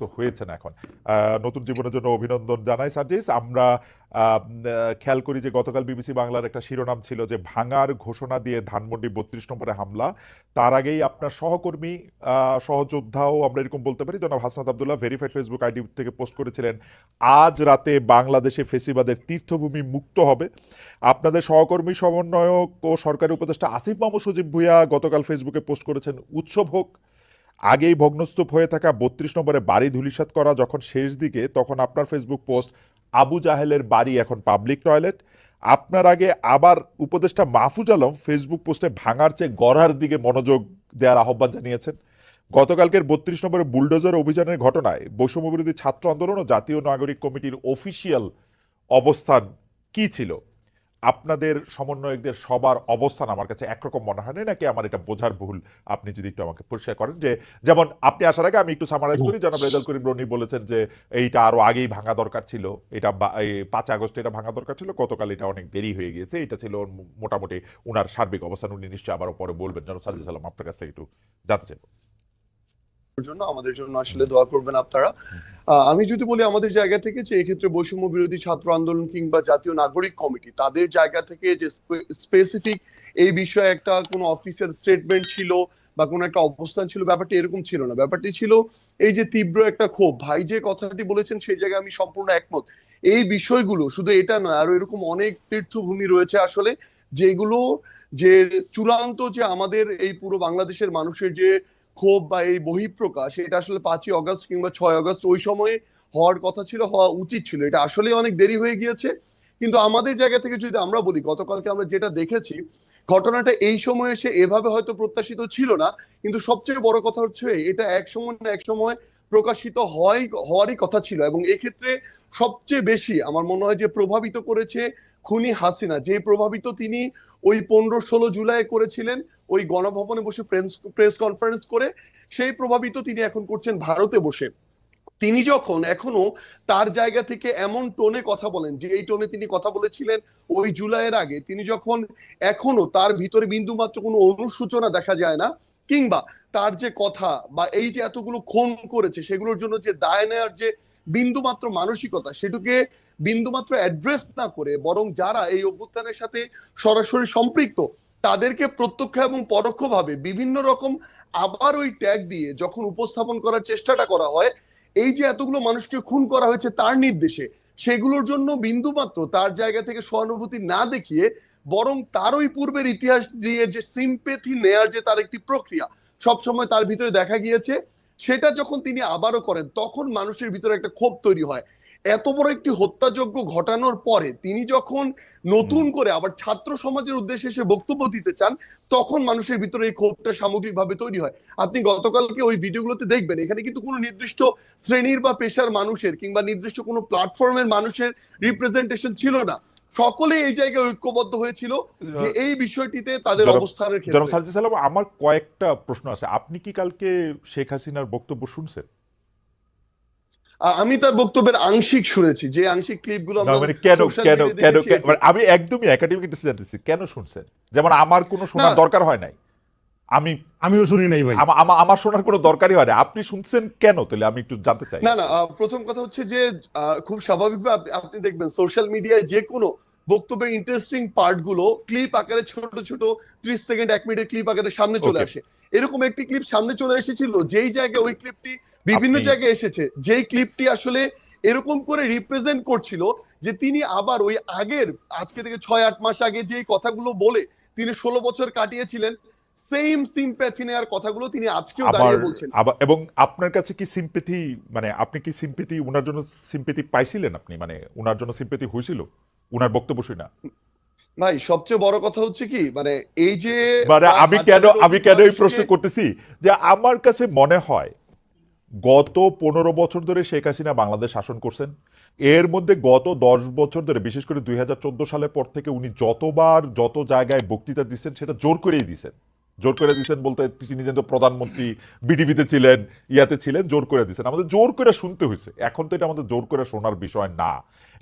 মুক্ত হয়েছেন এখন। নতুন জীবনের জন্য অভিনন্দন জানাই সার্জিস। আমরা খেয়াল করি যে গতকাল বিবিসি বাংলার একটা শিরোনাম ছিল যে ভাঙার ঘোষণা দিয়ে ধানমন্ডি ৩২ নম্বরে হামলা। তার আগেই আপনার সহকর্মী, সহযোদ্ধাও আমরা এরকম বলতে পারি, জনাব Hasnat Abdullah verified Facebook ID থেকে পোস্ট করেছিলেন আজ রাতে বাংলাদেশে ফেসিবাদের তীর্থভূমি মুক্ত হবে। আপনাদের সহকর্মী সমন্বয়ক ও সরকারি উপদেষ্টা আসিফ মাহমুদ সজীব ভুঁইয়া গতকাল ফেসবুকে পোস্ট করেছেন উৎসব হোক। আগেই ভগ্নস্তূপ হয়ে থাকা ৩২ নম্বরে বাড়ি ধূলিসাৎ করা যখন শেষ দিকে, তখন আপনার ফেসবুক পোস্ট আবু জাহেলের বাড়ি এখন পাবলিক টয়লেট। আপনার আগে আবার উপদেষ্টা মাহফুজ আলম ফেসবুক পোস্টে ভাঙার চেয়ে গড়ার দিকে মনোযোগ দেওয়ার আহ্বান জানিয়েছেন। গতকালকের ৩২ নম্বরে বুলডোজার অভিযানের ঘটনায় বৈষম্যবিরোধী ছাত্র আন্দোলন ও জাতীয় নাগরিক কমিটির অফিসিয়াল অবস্থান কি ছিল? আপনাদের সমন্বয়কদের সবার অবস্থান আমার কাছে একরকম মনে হয় না, নাকি আমার এটা বোঝার ভুল? আপনি যদি একটু আমাকে পরিষ্কার করেন। যে যেমন আপনি আসার আগে আমি একটু সামারাইজ করি, জনাব রেজাল করিম রনি বলেছেন যে এইটা আরো আগেই ভাঙা দরকার ছিল, এটা ৫ আগস্ট এটা ভাঙা দরকার ছিল, গতকাল এটা অনেক দেরি হয়ে গিয়েছে, এটা ছিল মোটামুটি ওনার সার্বিক অবস্থান। উনি নিশ্চয়ই আবারও পরে বলবেন। জনাব সাজিদ সালাম, আপনার কাছে একটু জানতে চাইব। জন্য আমাদের জন্য আসলে দোয়া করবেন আপনারা। আমি যদি বলি আমাদের জায়গা থেকে যে এক্ষেত্রে বৈষম্য বিরোধী ছাত্র আন্দোলন কিংবা জাতীয় নাগরিক কমিটি তাদের জায়গা থেকে যে স্পেসিফিক এই বিষয়ে একটা কোনো অফিসিয়াল স্টেটমেন্ট ছিল বা কোনো একটা অবস্থান ছিল, ব্যাপারটি এরকম ছিল না। ব্যাপারটি ছিল এই যে তীব্র একটা ক্ষোভ। ভাই যে কথাটি বলেছেন সেই জায়গায় আমি সম্পূর্ণ একমত। এই বিষয়গুলো শুধু এটা নয়, আরো এরকম অনেক তীর্থভূমি রয়েছে আসলে, যেগুলো যে চূড়ান্ত যে আমাদের এই পুরো বাংলাদেশের মানুষের যে ক্ষোভ বা এই বহিঃপ্রকাশ, এটা আসলে ৫ই অগস্ট কিংবা ৬ অগস্ট ওই সময়ে হওয়ার কথা ছিল, হওয়া উচিত ছিল। এটা আসলে অনেক দেরি হয়ে গিয়েছে। কিন্তু আমাদের জায়গা থেকে যদি আমরা বলি, গতকালকে আমরা যেটা দেখেছি, ঘটনাটা এই সময় এসে এভাবে হয়তো প্রত্যাশিত ছিল না, কিন্তু সবচেয়ে বড় কথা হচ্ছে এটা এক সময় না এক সময় প্রকাশিত হওয়ারই কথা ছিল। এবং এক্ষেত্রে সবচেয়ে বেশি আমার মনে হয় যে প্রভাবিত করেছে খুনি হাসিনা। যে প্রভাবিত তিনি ওই ১৫-১৬ জুলাই করেছিলেন ওই গণভবনে বসে প্রেস কনফারেন্স করে, সেই প্রভাবিত তিনি এখন করছেন ভারতে বসে। তিনি যখন এখনো তার জায়গা থেকে এমন টোনে কথা বলেন যে এই টোনে তিনি কথা বলেছিলেন ওই জুলাইয়ের আগে, তিনি যখন এখনো তার ভিতরে বিন্দু মাত্র কোনো অনুসূচনা দেখা যায় না, কিংবা তার যে কথা বা এই যে এতগুলো খুন করেছে সেগুলোর জন্য যে দায় নেওয়ার যে বিন্দু মাত্র মানসিকতা, সেটুকে বিন্দু মাত্র অ্যাড্রেস না করে, বরং যারা এই অভ্যুত্থানের সাথে সরাসরি সম্পৃক্ত তাদেরকে প্রত্যক্ষ এবং পরোক্ষভাবে বিভিন্ন রকম আবার ওই ট্যাগ দিয়ে যখন উপস্থাপন করার চেষ্টাটা করা হয়, এই যে এতগুলো মানুষকে খুন করা হয়েছে তার নির্দেশে, সেগুলোর জন্য বিন্দুমাত্র তার জায়গা থেকে সহানুভূতি না দেখিয়ে, বরং তার ওই পূর্বের ইতিহাস দিয়ে যে সিম্পেথি নেয়ার যে তার একটি প্রক্রিয়া সবসময় তার ভিতরে দেখা গিয়েছে, সেটা যখন তিনি আবারও করেন তখন মানুষের ভিতরে একটা ক্ষোভ তৈরি হয়। এত বড় একটি হত্যাযজ্ঞ ঘটানোর পরে তিনি যখন নতুন করে আবার ছাত্র সমাজের উদ্দেশ্যে এসে বক্তব্য দিতে চান, তখন মানুষের ভিতরে এই ক্ষোভটা সামগ্রিকভাবে তৈরি হয়। আপনি গতকালকে ওই ভিডিওগুলোতে দেখবেন, এখানে কিন্তু কোনো নির্দিষ্ট শ্রেণীর বা পেশার মানুষের কিংবা নির্দিষ্ট কোনো প্ল্যাটফর্মের মানুষের রিপ্রেজেন্টেশন ছিল না। সকলে এই জায়গায় ঐক্যবদ্ধ হয়েছিল যে এই বিষয়টিতে তাদের অবস্থানের জনাব ক্ষেত্রে। সাজিদ সালাম, আমার কয়েকটা প্রশ্ন আছে। আপনি কি কালকে শেখ হাসিনার বক্তব্য শুনছেন? আমি তার বক্তব্যের আংশিক শুনেছি, যে আংশিক ক্লিপগুলো আমরা মানে কেন সোশ্যাল কেন মিডিয়ায় কেন দেখেছি। মানে আমি একদমই একাডেমিক একটা জানতেছি, কেন শুনছেন? যেমন আমার কোনো না, শোনার দরকার হয় নাই, আমিও শুনি নাই ভাই। আমার শোনার কোনো দরকারই হয় না, আপনি শুনছেন কেন? তাহলে আমি একটু জানতে চাই। না, না, প্রথম কথা হচ্ছে যে খুব স্বাভাবিকভাবে আপনি দেখবেন সোশ্যাল মিডিয়ায় যে কোনো বক্তব্যের ইন্টারেস্টিং পার্ট গুলো ক্লিপ আকারে ছোট ছোট 30 সেকেন্ড 1 মিনিটের ক্লিপ আকারে সামনে চলে ওকে, আসে। এরকম একটি ক্লিপ সামনে চলে এসেছিল, যেই জায়গায় ওই ক্লিপটি বিভিন্ন আপনি জায়গায় এসেছে, যেই ক্লিপটি আসলে এরকম করে রিপ্রেজেন্ট করছিল যে তিনি আবার ওই আগের, আজকে থেকে 6-8 মাস আগে যে কথাগুলো বলে তিনি 16 বছর কাটিয়েছিলেন, সেম সিম্প্যাথি নেওয়ার কথাগুলো তিনি আজকেও আবার দাঁড়িয়ে বলছেন। আবার এবং আপনার কাছে কি সিম্পেথি, মানে আপনি কি সিম্পেথি উনার জন্য সিম্পেথি পাইছিলেন? আপনি মানে উনার জন্য সিম্পেথি হয়েছিল উনার বক্তব্য শুনে? ভাই সবচেয়ে বড় কথা হচ্ছে কি, মানে এই যে মানে প্রায় আমি হাজারের অধিক কেন এই প্রশ্ন মানুষকে। করতেছি যে আমার কাছে মনে হয় গত 15 বছর ধরে শেখ হাসিনা বাংলাদেশ শাসন করছেন। এর মধ্যে গত 10 বছর ধরে, বিশেষ করে 2014 সালের পর থেকে উনি যতবার যত জায়গায় বক্তৃতা দিচ্ছেন সেটা জোর করেই দিচ্ছেন। জোর করে দিচ্ছেন বলতে তিনি যেন প্রধানমন্ত্রী, বিটিভিতে ছিলেন, ইয়াতে ছিলেন, জোর করে দিচ্ছেন। আমাদের জোর করে শুনতে হয়েছে, এখন তো এটা আমাদের জোর করে শোনার বিষয় না।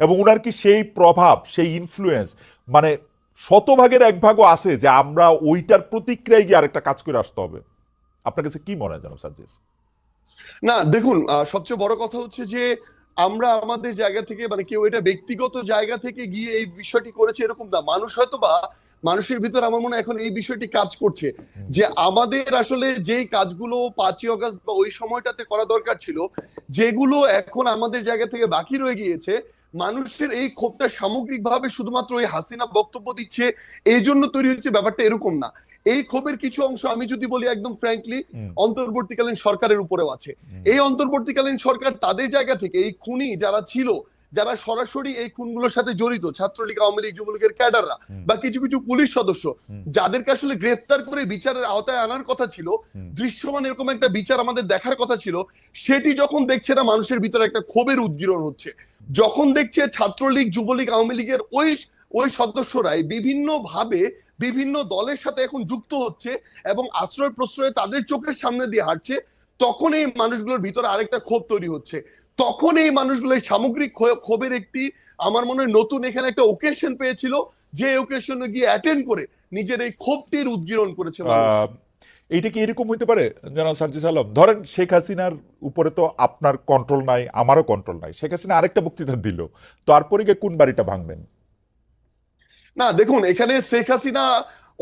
এবং উনার কি সেই প্রভাব, সেই ইনফ্লুয়েন্স, মানে শতভাগের এক ভাগও আছে যে আমরা ওইটার প্রতিক্রিয়ায় গিয়ে আরেকটা কাজ করে আসতে হবে? আপনার কাছে কি মনে হয় জনাব সার্জিস? না দেখুন, সবচেয়ে বড় কথা হচ্ছে যে আমরা আমাদের জায়গা থেকে, মানে কেউ এটা ব্যক্তিগত জায়গা থেকে গিয়ে এই বিষয়টি করেছে এরকম না। মানুষ হয়তো বা মানুষের ভিতর আমার মনে হয় এখন এই বিষয়টি কাজ করছে যে আমাদের আসলে যেই কাজগুলো 5ই অগাস্ট বা ওই সময়টাতে করা দরকার ছিল, যেগুলো এখন আমাদের জায়গা থেকে বাকি রয়ে গিয়েছে, মানুষের এই ক্ষোভটা সামগ্রিকভাবে শুধুমাত্র ওই হাসিনা বক্তব্য দিচ্ছে এই জন্য তৈরি হচ্ছে, ব্যাপারটা এরকম না। এই ক্ষোভের কিছু অংশ আমি যদি বলি একদম ফ্র্যাঙ্কলি হুম, অন্তর্বর্তীকালীন সরকারের উপরেও আছে। হুম, এই অন্তর্বর্তীকালীন সরকার তাদের জায়গা থেকে এই খুনি যারা ছিল, যারা সরাসরি এই খুনগুলোর সাথে জড়িত, ছাত্রলীগ, আওয়ামী লীগ, যুবলীগের ক্যাডাররা হুম, বা কিছু কিছু পুলিশ সদস্য, হুম, যাদেরকে আসলে গ্রেফতার করে বিচারের আওতায় আনার কথা ছিল, হুম। দৃশ্যমান এরকম একটা বিচার আমাদের দেখার কথা ছিল, সেটি যখন দেখছে না, মানুষের ভিতরে একটা ক্ষোভের উদ্গীরণ হচ্ছে। যখন দেখছে ছাত্রলীগ, যুবলীগ, আওয়ামী লীগের ওই ওই সদস্যরাই বিভিন্ন ভাবে বিভিন্ন দলের সাথে এখন যুক্ত হচ্ছে এবং আশ্রয় প্রশ্রয়ে তাদের চোখের সামনে দিয়ে হাঁটছে, তখন এই মানুষগুলোর ভিতরে আরেকটা ক্ষোভ তৈরি হচ্ছে। তখন এই মানুষগুলো এই সামগ্রিক ক্ষোভের একটি, আমার মনে হয় নতুন এখানে একটা ওকেশন পেয়েছিল, যে ওকেশনে গিয়ে অ্যাটেন্ড করে নিজের এই ক্ষোভটির উদ্গীরণ করেছে মানুষ। আহ, এইটা কি এরকম হইতে পারে জনাব সার্জিস আলম? ধরেন শেখ হাসিনার উপরে তো আপনার কন্ট্রোল নাই, আমারও কন্ট্রোল নাই। শেখ হাসিনা আরেকটা বক্তৃতা দিল, তারপরে গিয়ে কোন বাড়িটা ভাঙবেন? না দেখুন, এখানে শেখ হাসিনা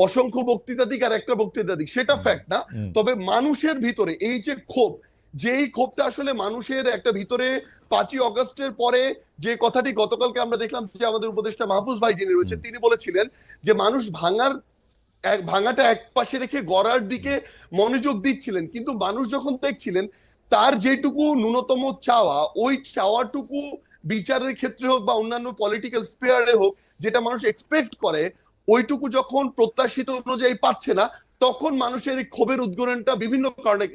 অসংখ্য বক্তৃতা দিক আর একটা বক্তৃতা দিক, সেটা হুম, ফ্যাক্ট না। হুম, তবে মানুষের ভিতরে এই যে ক্ষোভ, যেই ক্ষোভটা আসলে মানুষের একটা ভিতরে 5ই অগাস্টের পরে, যে কথাটি গতকালকে আমরা দেখলাম যে আমাদের উপদেষ্টা মাহফুজ ভাই যিনি হুম, রয়েছে তিনি বলেছিলেন যে মানুষ ভাঙাটা এক পাশে রেখে গড়ার দিকে মনোযোগ দিচ্ছিলেন, কিন্তু মানুষ যখন দেখছিলেন তার যেটুকু ন্যূনতম চাওয়া, ওই চাওয়াটুকু বিচারের ক্ষেত্রে হোক বা অন্যান্য পলিটিক্যাল স্পেয়ারে হোক, যেটা মানুষ এক্সপেক্ট করে, ওইটুকু যখন প্রত্যাশিত অনুযায়ী পাচ্ছে না, তখন মানুষের এই ক্ষোভের উদ্গীরণটা বিভিন্ন কারণে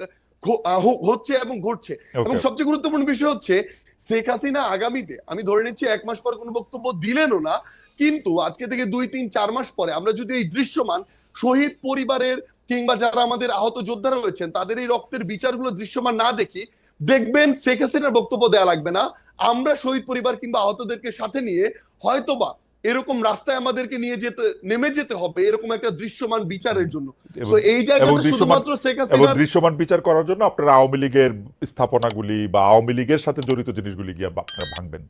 হচ্ছে এবং ঘটছে। এবং ওকে। সবচেয়ে গুরুত্বপূর্ণ বিষয় হচ্ছে শেখ হাসিনা আগামীতে, আমি ধরে নিচ্ছি 1 মাস পর কোনো বক্তব্য দিলেনও না, কিন্তু আজকে থেকে 2, 3, 4 মাস পরে আমরা যদি এই দৃশ্যমান শহীদ পরিবারের কিংবা যারা আমাদের আহত যোদ্ধারা রয়েছেন তাদের এই রক্তের বিচারগুলো দৃশ্যমান না দেখি, দেখবেন শেখ হাসিনার বক্তব্য দেয়া লাগবে না, আমরা শহীদ পরিবার কিংবা আহতদেরকে সাথে নিয়ে হয়তোবা এরকম রাস্তায় আমাদেরকে নিয়ে নেমে যেতে হবে এরকম একটা দৃশ্যমান বিচারের জন্য। তো এবং এই এবং জায়গাটা দৃশ্যমান শুধুমাত্র শেখ এবং হাসিনার। দৃশ্যমান বিচার করার জন্য আপনারা আওয়ামী লীগের স্থাপনাগুলি বা আওয়ামী লীগের সাথে জড়িত জিনিসগুলি গিয়ে আপনারা ভাঙবেন।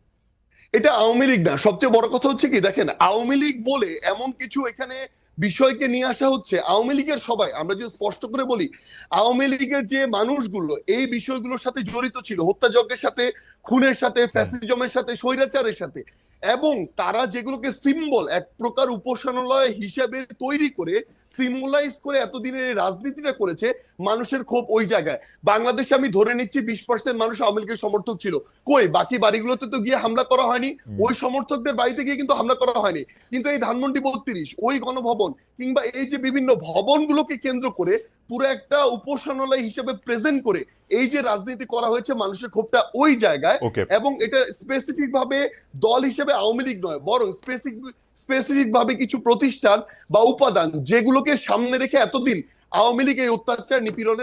এটা আওয়ামী লীগ না, সবচেয়ে বড় কথা হচ্ছে কি দেখেন, আওয়ামী লীগ বলে এমন কিছু এখানে বিষয়কে নিয়ে আসা হচ্ছে। আওয়ামী লীগের সবাই, আমরা যদি স্পষ্ট করে বলি, আওয়ামী লীগের যে মানুষগুলো এই বিষয়গুলোর সাথে জড়িত ছিল, হত্যাযজ্ঞের সাথে, খুনের সাথে, হুম, ফ্যাসিজমের সাথে, স্বৈরাচারের সাথে, এবং তারা যেগুলোকে সিম্বল, এক প্রকার উপাসনালয় হিসেবে তৈরি করে সিম্বলাইজ করে এতদিনের এই রাজনীতিটা করেছে, মানুষের ক্ষোভ ওই জায়গায়। বাংলাদেশে আমি ধরে নিচ্ছি 20% মানুষ আওয়ামী লীগের সমর্থক ছিল, কই বাকি বাড়িগুলোতে তো গিয়ে হামলা করা হয়নি, হুম, ওই সমর্থকদের বাড়িতে গিয়ে কিন্তু হামলা করা হয়নি। কিন্তু এই ধানমন্ডি 32, ওই গণভবন কিংবা এই যে বিভিন্ন ভবনগুলোকে কেন্দ্র করে পুরো একটা উপাসনালয় হিসেবে প্রেজেন্ট করে এই যে রাজনীতি করা হয়েছে, মানুষের ক্ষোভটা ওই জায়গায়। ওকে। এবং এটা স্পেসিফিক ভাবে দল হিসেবে আওয়ামী লীগ নয়, বরং স্পেসিফিক ভাবে কিছু প্রতিষ্ঠান বা উপাদান যেগুলোকে সামনে রেখে এতদিন আওয়ামী লীগ এই অত্যাচার নিপীড়নের